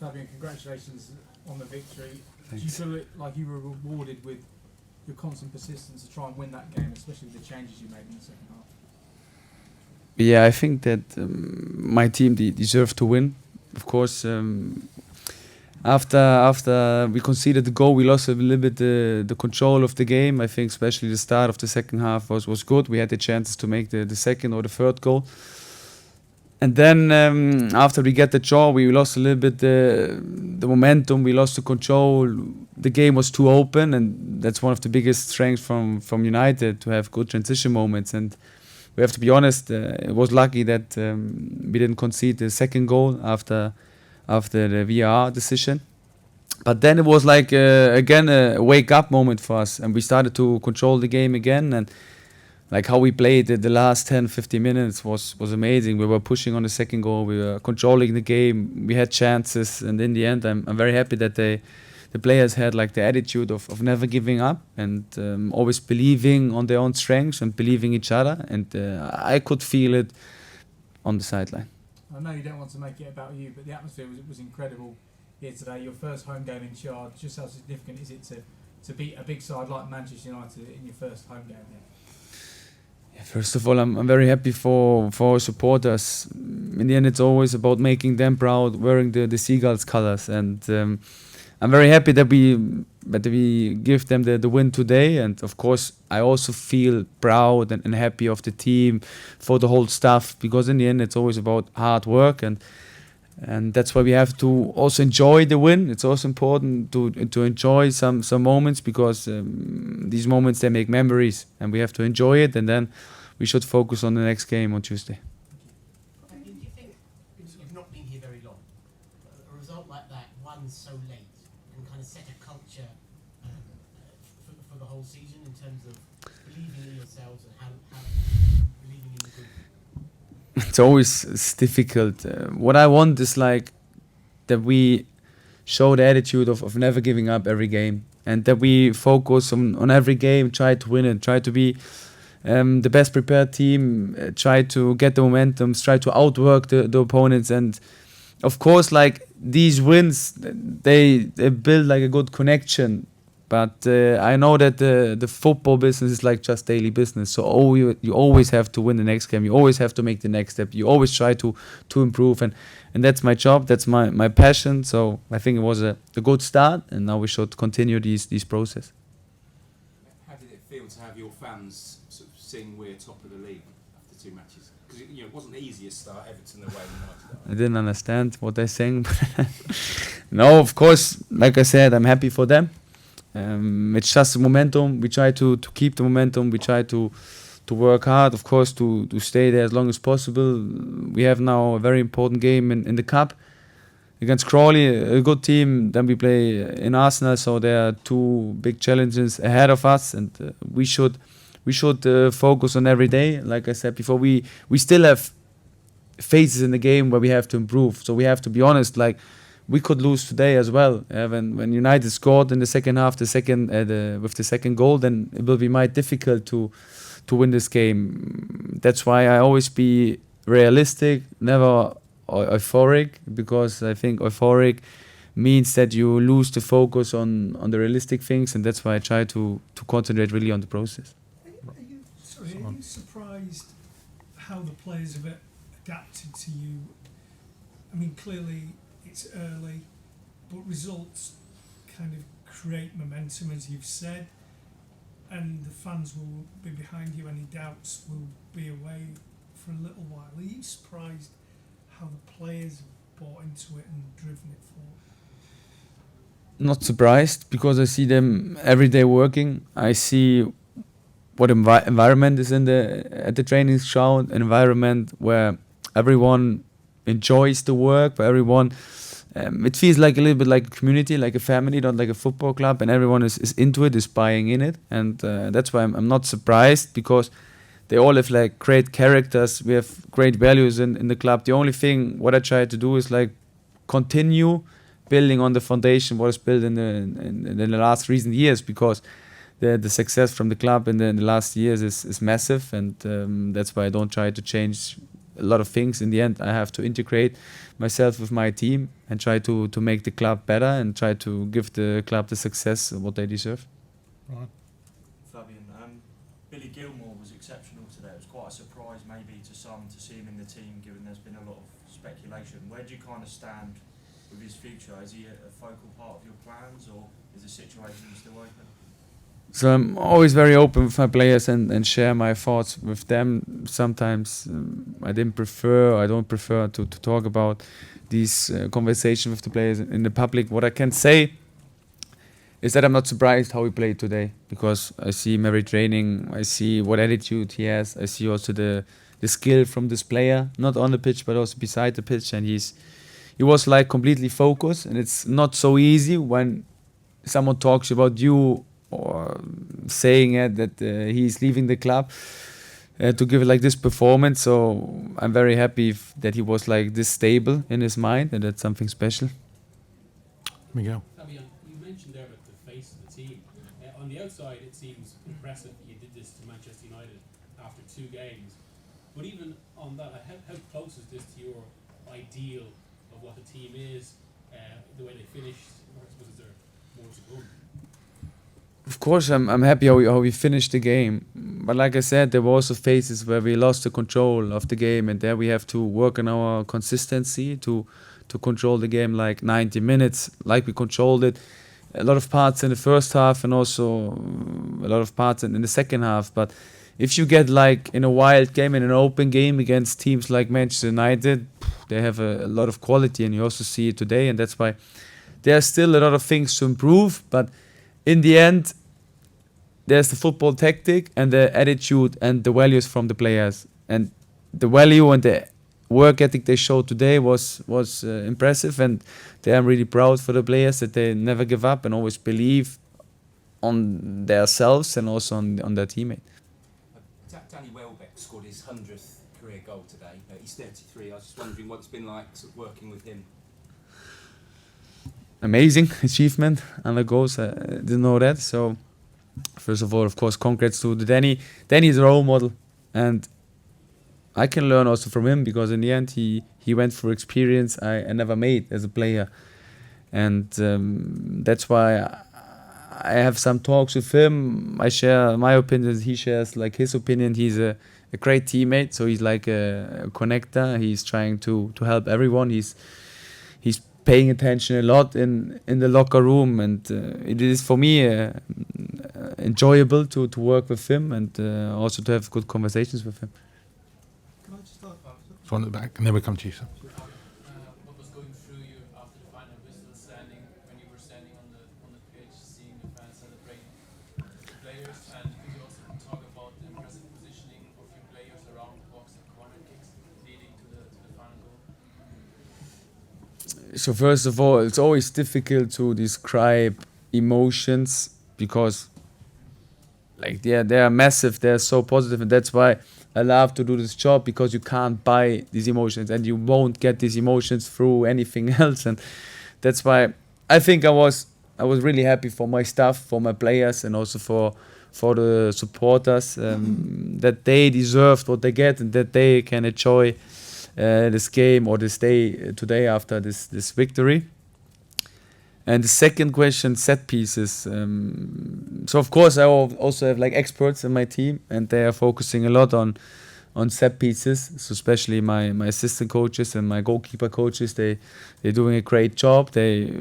Fabian, congratulations on the victory. Thanks. Do you feel like you were rewarded with your constant persistence to try and win that game, especially with the changes you made in the second half? Yeah, I think that my team deserved to win. Of course, after we conceded the goal, we lost a little bit the control of the game. I think especially the start of the second half was good. We had the chances to make the second or the third goal. And then after we get the draw, we lost a little bit the momentum. We lost the control. The game was too open, and that's one of the biggest strengths from United, to have good transition moments. And we have to be honest, it was lucky that we didn't concede the second goal after the VAR decision. But then it was like again a wake up moment for us, and we started to control the game again. And like how we played the last 10-15 minutes was amazing. We were pushing on the second goal, we were controlling the game, we had chances, and in the end I'm very happy that the players had like the attitude of never giving up, and always believing on their own strengths and believing each other. And I could feel it on the sideline. I know you don't want to make it about you, but the atmosphere was incredible here today. Your first home game in charge. Just how significant is it to beat a big side like Manchester United in your first home game here? Yeah, first of all, I'm very happy for our supporters. In the end, it's always about making them proud, wearing the Seagulls colours, and I'm very happy that we give them the win today. And of course, I also feel proud and happy of the team, for the whole staff, because in the end, it's always about hard work, and that's why we have to also enjoy the win. It's also important to enjoy some moments, because these moments, they make memories, and we have to enjoy it, and then we should focus on the next game on Tuesday. Do you think, because you've not been here very long, a result like that, won so late, can kind of set a culture for the whole season in terms of believing in yourselves and how believing in the good? It's always difficult. What I want is like that we show the attitude of never giving up every game, and that we focus on every game, try to win it, try to be the best prepared team, try to get the momentum, try to outwork the opponents. And of course, like these wins, they build like a good connection. But I know that the football business is like just daily business. So you always have to win the next game. You always have to make the next step. You always try to improve. And that's my job. That's my passion. So I think it was a good start. And now we should continue these process. How did it feel to have your fans sort of sing "We're top of the league" after 2 matches? Because it wasn't the easiest start, Everton away United. I didn't understand what they sang. No, of course, like I said, I'm happy for them. It's just the momentum. We try to keep the momentum. We try to work hard, of course, to stay there as long as possible. We have now a very important game in the cup against Crawley, a good team. Then we play in Arsenal, so there are 2 big challenges ahead of us, and we should focus on every day. Like I said before, we still have phases in the game where we have to improve. So we have to be honest, like, we could lose today as well. When United scored in the second half, with the second goal, then it will be mighty difficult to win this game. That's why I always be realistic, never euphoric, because I think euphoric means that you lose the focus on the realistic things, and that's why I try to concentrate really on the process. Are you surprised how the players have adapted to you? I mean, clearly it's early, but results kind of create momentum, as you've said, and the fans will be behind you. Any doubts will be away for a little while. Are you surprised how the players have bought into it and driven it forward? Not surprised, because I see them every day working. I see what environment is at the training ground, an environment where everyone enjoys the work, where everyone it feels like a little bit like a community, like a family, not like a football club, and everyone is into it, is buying in it. And that's why I'm not surprised, because they all have like great characters. We have great values in the club. The only thing what I try to do is like continue building on the foundation what is built in the last recent years, because the success from the club in the last years is massive, and that's why I don't try to change a lot of things. In the end, I have to integrate myself with my team and try to make the club better and try to give the club the success what they deserve. Right. Fabian, Billy Gilmour was exceptional today. It was quite a surprise maybe to some to see him in the team, given there's been a lot of speculation. Where do you kind of stand with his future? Is he a focal part of your plans, or is the situation still open? So I'm always very open with my players and share my thoughts with them. Sometimes I don't prefer to talk about these conversations with the players in the public. What I can say is that I'm not surprised how he played today, because I see him every training, I see what attitude he has, I see also the skill from this player, not on the pitch but also beside the pitch, and he was like completely focused, and it's not so easy when someone talks about you or saying that he's leaving the club to give it like this performance. So I'm very happy that he was like this stable in his mind, and that's something special. Miguel. Fabian, you mentioned there about the face of the team. On the outside, it seems impressive that you did this to Manchester United after 2 games. But even on that, how close is this to your ideal of what the team is, the way they finished? Or I suppose is there more to come? Of course, I'm happy how we finished the game. But like I said, there were also phases where we lost the control of the game, and there we have to work on our consistency to control the game like 90 minutes, like we controlled it. A lot of parts in the first half and also a lot of parts in the second half. But if you get like in a wild game, in an open game against teams like Manchester United, they have a lot of quality, and you also see it today. And that's why there's still a lot of things to improve. But in the end, there's the football tactic and the attitude and the values from the players. And the value and the work ethic they showed today was impressive, and I'm really proud for the players that they never give up and always believe on themselves and also on their teammate. Danny Welbeck scored his 100th career goal today. He's 33. I was just wondering what it's been like sort of working with him. Amazing achievement, and the goals, I didn't know that. So first of all, of course, congrats to Danny. Danny is a role model, and I can learn also from him, because in the end he went for experience I never made as a player, and that's why I have some talks with him. I share my opinions, he shares like his opinion. He's a great teammate, so he's like a connector. He's trying to help everyone. He's paying attention a lot in the locker room, and it is for me enjoyable to work with him and also to have good conversations with him. Can I just start? One at the back, and then we come to you, sir. What was going through you after the final whistle, when you were standing on the pitch, seeing the fans celebrate the players, and could you also talk about the impressive positioning of your players around the box and corner kicks leading to the final goal? So first of all, it's always difficult to describe emotions, because like they are massive, they're so positive, and that's why I love to do this job, because you can't buy these emotions and you won't get these emotions through anything else. And that's why I think I was really happy for my staff, for my players, and also for the supporters, that they deserved what they get and that they can enjoy this game or this day today after this victory. And the second question, set pieces. So of course I also have like experts in my team, and they are focusing a lot on set pieces. So especially my assistant coaches and my goalkeeper coaches, they're doing a great job. They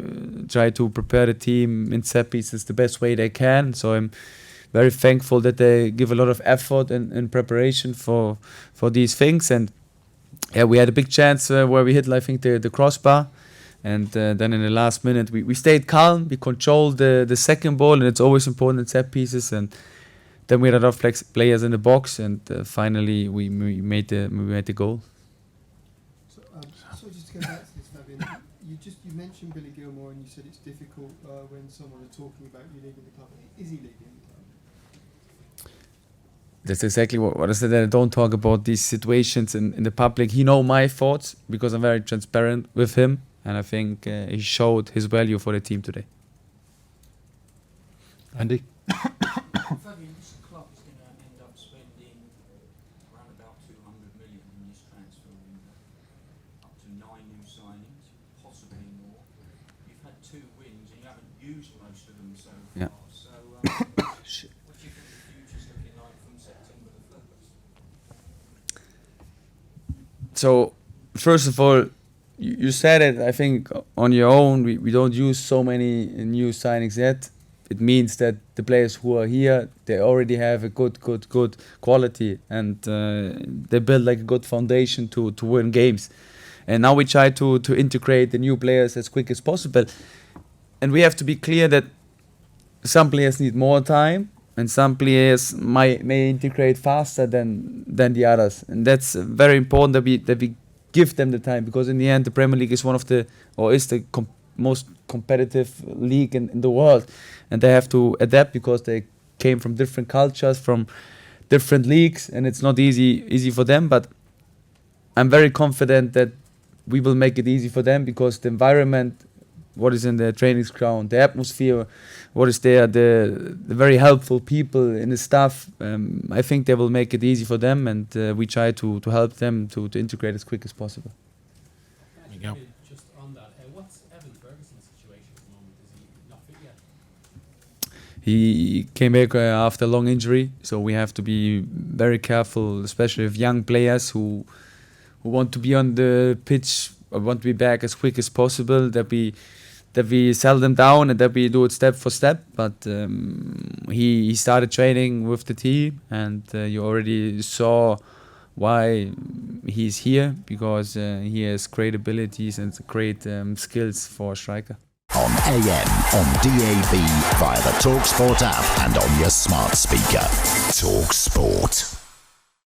try to prepare the team in set pieces the best way they can. So I'm very thankful that they give a lot of effort in preparation for these things. And yeah, we had a big chance where we hit, I think, the crossbar. And then in the last minute, we stayed calm. We controlled the second ball, and it's always important in set pieces. And then we had a lot of players in the box, and finally we made the goal. So just to go back to this, Fabian, you mentioned Billy Gilmour, and you said it's difficult when someone is talking about you leaving the club. Is he leaving the club? That's exactly what I said. I don't talk about these situations in the public. He knows my thoughts because I'm very transparent with him. And I think he showed his value for the team today. Andy? Fabian, this club is going to end up spending around about 200 million in this transfer used most of them so Yeah. far. So, what do you think the future's looking like from September the 1st? So, first of all, you said it, I think, on your own. We don't use so many new signings yet. It means that the players who are here, they already have a good quality, and they build like a good foundation to win games. And now we try to integrate the new players as quick as possible. And we have to be clear that some players need more time, and some players may integrate faster than the others. And that's very important that we give them the time, because in the end the Premier League is is the most competitive league in the world, and they have to adapt because they came from different cultures, from different leagues, and it's not easy for them. But I'm very confident that we will make it easy for them, because the environment, what is in the training ground, the atmosphere, what is there, the very helpful people in the staff, I think they will make it easy for them, and we try to help them to integrate as quick as possible. Actually, you go. maybe just on that, what's Evan Ferguson's situation at the moment? Is he not fit yet? He came back after a long injury, so we have to be very careful, especially with young players who want to be on the pitch or want to be back as quick as possible, that we sell them down and that we do it step for step. But he started training with the team, and you already saw why he's here, because he has great abilities and great skills for a striker. On AM, on DAB, via the talkSPORT app and on your smart speaker. talkSPORT.